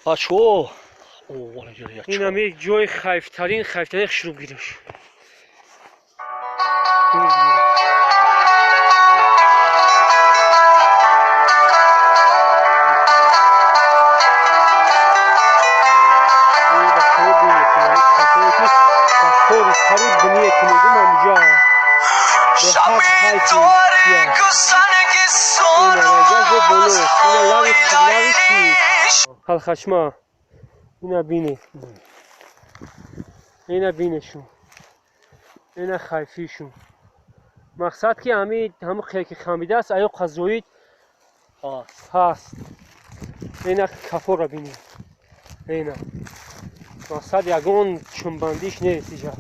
بچه‌ها این هم یک جای خیفترین شروع گیرش. خشما اینا بینی، اینا بینشون، اینا خیفیشون. مقصد که همون خیلی خمیده است ایو قضویت هست. اینا کفو را بینی، اینا مقصد یگون چنبندیش نیست اینجا.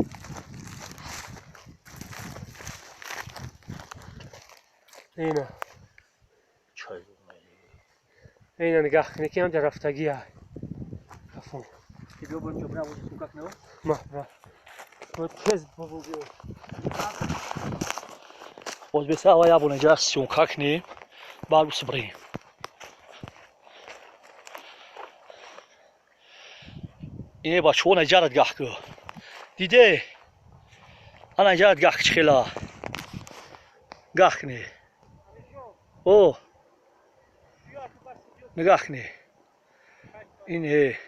اینا نگاه کنی که هم در رفتگی های کفو محبه کز ببوگه باز بسه اوه یا بونجا سونکاک نیم بارو سبریم. اینه بچه‌ها نجارت گاه که دیده آن نجارت گاه که چخیلا گاه کنی او نگاه کنی اینه